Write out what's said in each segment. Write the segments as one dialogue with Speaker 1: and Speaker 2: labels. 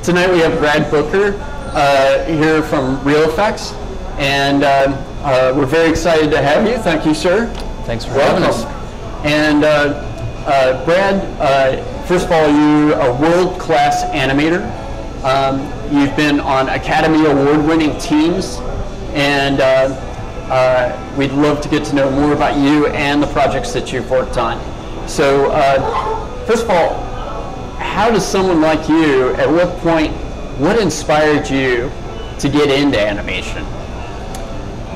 Speaker 1: Tonight we have Brad Booker here from Real Effects, and we're very excited to have you. Thank you, sir.
Speaker 2: Thanks for having us.
Speaker 1: And Brad, first of all, you're a world-class animator. You've been on Academy Award-winning teams, and we'd love to get to know more about you and the projects that you've worked on. So, first of all, how does someone like you, at what point, what inspired you to get into animation?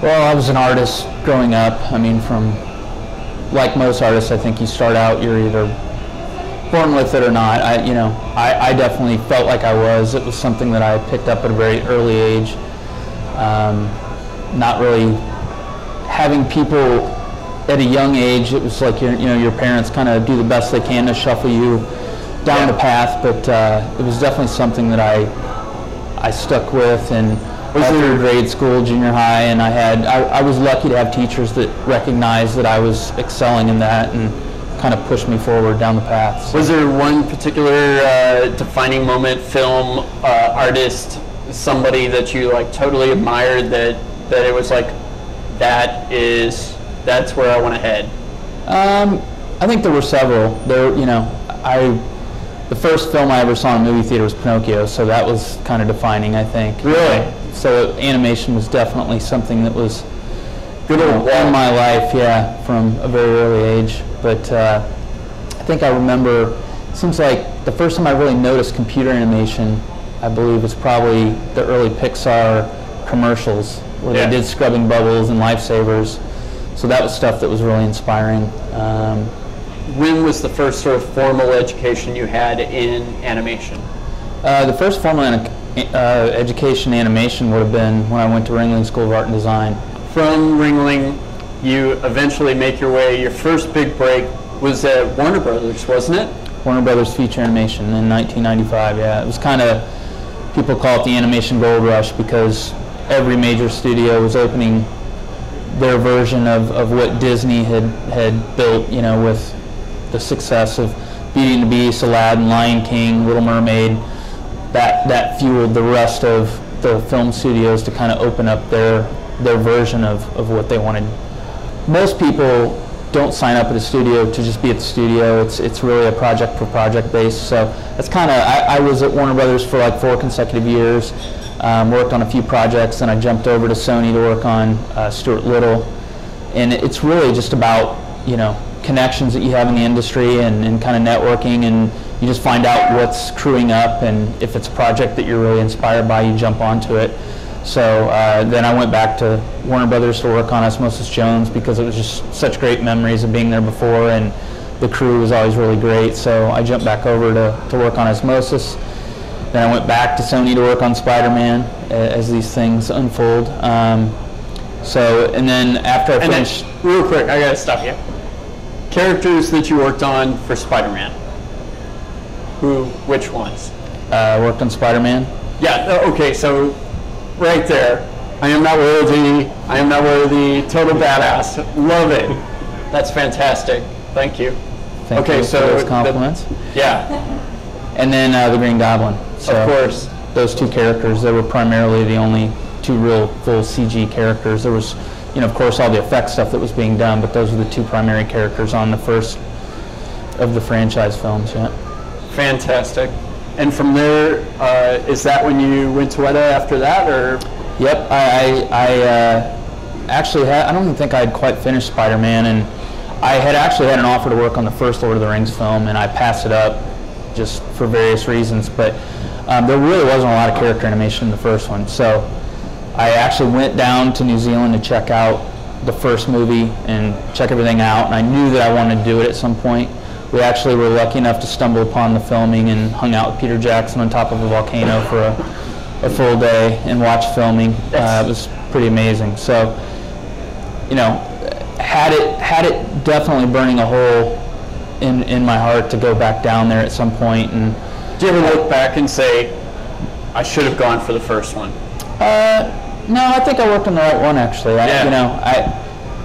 Speaker 2: Well, I was an artist growing up. I mean, like most artists, I think you start out, you're either born with it or not. I definitely felt like I was. It was something that I picked up at a very early age. Not really having people at a young age. It was like your parents kind of do the best they can to shuffle you down the path, but it was definitely something that I stuck with, and all through grade school, junior high, and I was lucky to have teachers that recognized that I was excelling in that and kind of pushed me forward down the path. So.
Speaker 1: Was there one particular defining moment, film, artist, somebody that you like totally admired that it was like, that's where I want to head?
Speaker 2: I think there were several. The first film I ever saw in a movie theater was Pinocchio, so that was kind of defining, I think.
Speaker 1: Really?
Speaker 2: So animation was definitely something that was good in my life, yeah, from a very early age. But I think I remember, it seems like the first time I really noticed computer animation, I believe, was probably the early Pixar commercials, where they did scrubbing bubbles and lifesavers. So that was stuff that was really inspiring.
Speaker 1: When was the first sort of formal education you had in animation?
Speaker 2: The first formal education in animation would have been when I went to Ringling School of Art and Design.
Speaker 1: From Ringling, you eventually make your way, your first big break was at Warner Brothers, wasn't it?
Speaker 2: Warner Brothers Feature Animation in 1995, yeah. It was kind of, people call it the animation gold rush, because every major studio was opening their version of what Disney had built, with the success of Beauty and the Beast, Aladdin, Lion King, Little Mermaid. That fueled the rest of the film studios to kind of open up their version of what they wanted. Most people don't sign up at a studio to just be at the studio. It's really a project per project base. So that's kind of, I was at Warner Brothers for like 4 consecutive years, worked on a few projects, and I jumped over to Sony to work on Stuart Little. And it's really just about, connections that you have in the industry and kind of networking, and you just find out what's crewing up, and if it's a project that you're really inspired by, you jump onto it. So then I went back to Warner Brothers to work on Osmosis Jones, because it was just such great memories of being there before, and the crew was always really great. So I jumped back over to work on Osmosis. Then I went back to Sony to work on Spider-Man as these things unfold. And then after I finished...
Speaker 1: Real quick, I gotta stop you. Characters that you worked on for Spider-Man. Which ones?
Speaker 2: Worked on Spider-Man.
Speaker 1: Yeah, okay, so right there. I am not worthy, total badass. Love it. That's fantastic. Thank you.
Speaker 2: Thank you for those compliments.
Speaker 1: Yeah.
Speaker 2: And then the Green Goblin. So
Speaker 1: of course.
Speaker 2: Those 2 characters, they were primarily the only 2 real full CG characters. There was, of course, all the effect stuff that was being done, but those were the 2 primary characters on the first of the franchise films, yeah.
Speaker 1: Fantastic. And from there, is that when you went to Weta after that, or?
Speaker 2: Yep, I actually I don't even think I had quite finished Spider-Man, and I had actually had an offer to work on the first Lord of the Rings film, and I passed it up just for various reasons, but there really wasn't a lot of character animation in the first one. So I actually went down to New Zealand to check out the first movie and check everything out, and I knew that I wanted to do it at some point. We actually were lucky enough to stumble upon the filming and hung out with Peter Jackson on top of a volcano for a full day and watched filming. It was pretty amazing. So, had it definitely burning a hole in my heart to go back down there at some point. And
Speaker 1: do you ever look back and say, I should have gone for the first one?
Speaker 2: No, I think I worked on the right one, actually.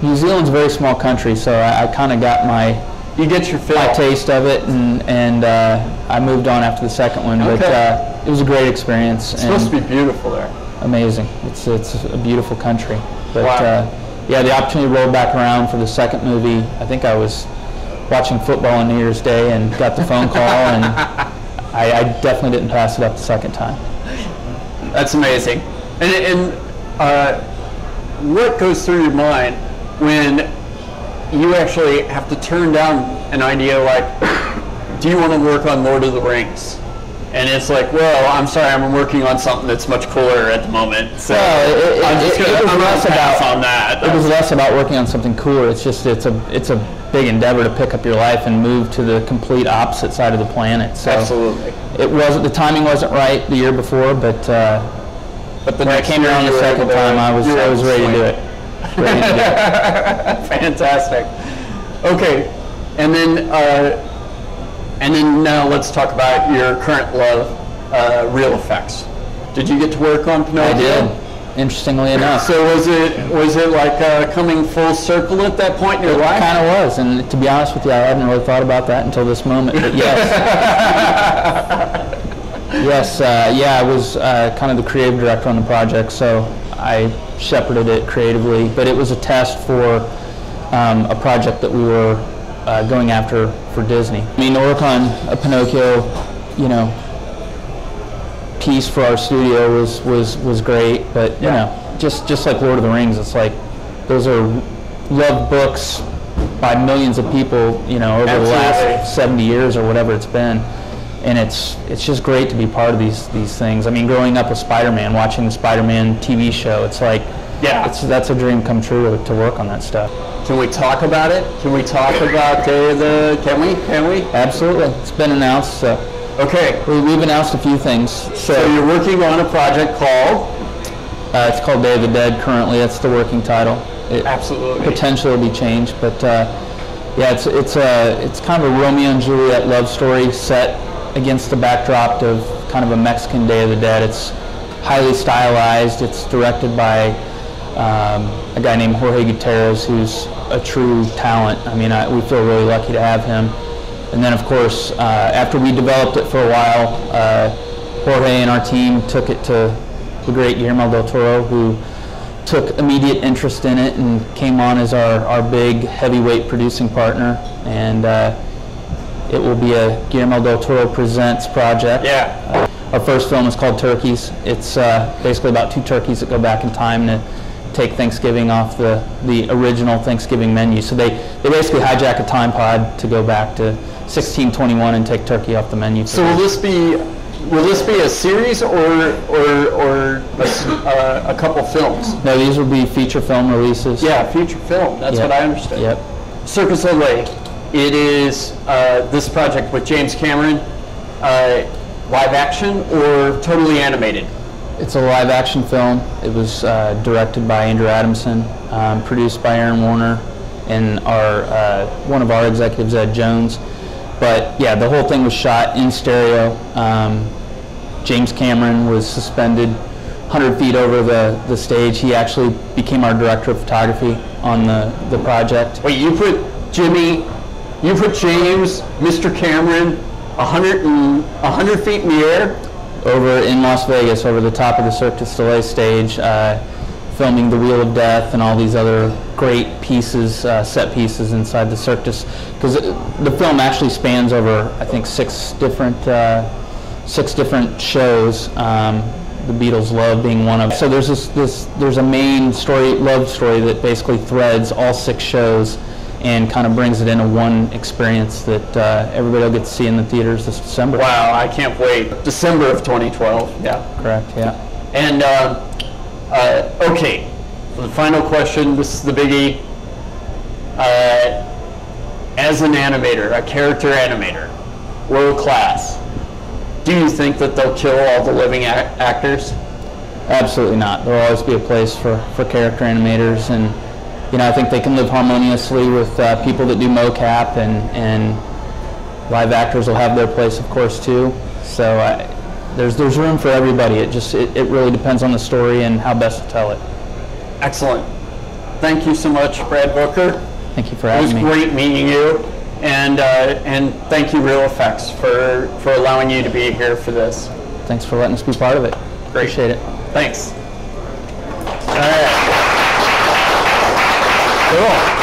Speaker 2: New Zealand's a very small country, so I kind of got my
Speaker 1: You get your fill.
Speaker 2: my taste of it, and I moved on after the second one.
Speaker 1: Okay.
Speaker 2: But it was a great experience.
Speaker 1: It's supposed to be beautiful there.
Speaker 2: Amazing. It's a beautiful country. But
Speaker 1: Wow.
Speaker 2: yeah, the opportunity rolled back around for the second movie. I think I was watching football on New Year's Day and got the phone call, and I definitely didn't pass it up the second time.
Speaker 1: That's amazing. And what goes through your mind when you actually have to turn down an idea like, do you want to work on Lord of the Rings? And it's like, well, I'm sorry, I'm working on something that's much cooler at the moment. So I'm less about on that.
Speaker 2: It was less about working on something cooler. It's just it's a big endeavor to pick up your life and move to the complete opposite side of the planet. So
Speaker 1: absolutely.
Speaker 2: The timing wasn't right the year before, but when I came around the second time, I was ready to do it. Ready to do it.
Speaker 1: Fantastic. Okay, and then now let's talk about your current love, real effects. Did you get to work on Pinocchio?
Speaker 2: I did, interestingly enough.
Speaker 1: So was it like coming full circle at that point in your life?
Speaker 2: It kind of was, and to be honest with you, I hadn't really thought about that until this moment. But yes, I was kind of the creative director on the project, so I shepherded it creatively. But it was a test for a project that we were going after for Disney. I mean, to work on a Pinocchio, piece for our studio was great, but just like Lord of the Rings, it's like those are loved books by millions of people, over
Speaker 1: Absolutely.
Speaker 2: the last 70 years or whatever it's been, and it's just great to be part of these things. I mean, growing up with Spider-Man, watching the Spider-Man TV show, it's like that's a dream come true to work on that stuff.
Speaker 1: Can we talk about it? Can we talk about can we?
Speaker 2: Absolutely. It's been announced. So.
Speaker 1: Okay.
Speaker 2: We've announced a few things.
Speaker 1: So you're working on a project called?
Speaker 2: It's called Day of the Dead currently. That's the working title. It
Speaker 1: Absolutely.
Speaker 2: Potentially will be changed, but it's kind of a Romeo and Juliet love story set against the backdrop of kind of a Mexican Day of the Dead. It's highly stylized. It's directed by a guy named Jorge Gutierrez, who's a true talent. I mean, we feel really lucky to have him. And then, of course, after we developed it for a while, Jorge and our team took it to the great Guillermo del Toro, who took immediate interest in it and came on as our big heavyweight producing partner. And it will be a Guillermo del Toro Presents project.
Speaker 1: Yeah.
Speaker 2: Our first film is called Turkeys. It's basically about two turkeys that go back in time to take Thanksgiving off the original Thanksgiving menu. So they basically hijack a time pod to go back to 1621 and take turkey off the menu.
Speaker 1: So will this be a series or a couple films?
Speaker 2: No, these will be feature film releases.
Speaker 1: Yeah, feature film. That's what I understood.
Speaker 2: Yep.
Speaker 1: Circus LA. It is this project with James Cameron, live action or totally animated?
Speaker 2: It's a live action film. It was directed by Andrew Adamson, produced by Aaron Warner, and one of our executives, Ed Jones. But yeah, the whole thing was shot in stereo. James Cameron was suspended 100 feet over the stage. He actually became our director of photography on the project.
Speaker 1: Wait, you put James, Mr. Cameron, 100 feet in the air?
Speaker 2: Over in Las Vegas, over the top of the Cirque du Soleil stage, filming the Wheel of Death and all these other great pieces, set pieces inside the Cirque du Soleil. Because the film actually spans over, I think, six different shows. The Beatles' Love being one of. So there's a main story, love story that basically threads all 6 shows and kind of brings it into one experience that everybody will get to see in the theaters this December.
Speaker 1: Wow, I can't wait. December of 2012. Yeah.
Speaker 2: Correct. Yeah.
Speaker 1: And okay, for the final question, this is the biggie. As an animator, a character animator, world class, do you think that they'll kill all the living actors?
Speaker 2: Absolutely not. There will always be a place for character animators, and I think they can live harmoniously with people that do mocap, and live actors will have their place, of course, too. So there's room for everybody. It really depends on the story and how best to tell it.
Speaker 1: Excellent. Thank you so much, Brad Booker.
Speaker 2: Thank you for having me.
Speaker 1: It was great meeting you. And thank you, Real Effects, for allowing you to be here for this.
Speaker 2: Thanks for letting us be part of it.
Speaker 1: Great.
Speaker 2: Appreciate it.
Speaker 1: Thanks. All right. Cool.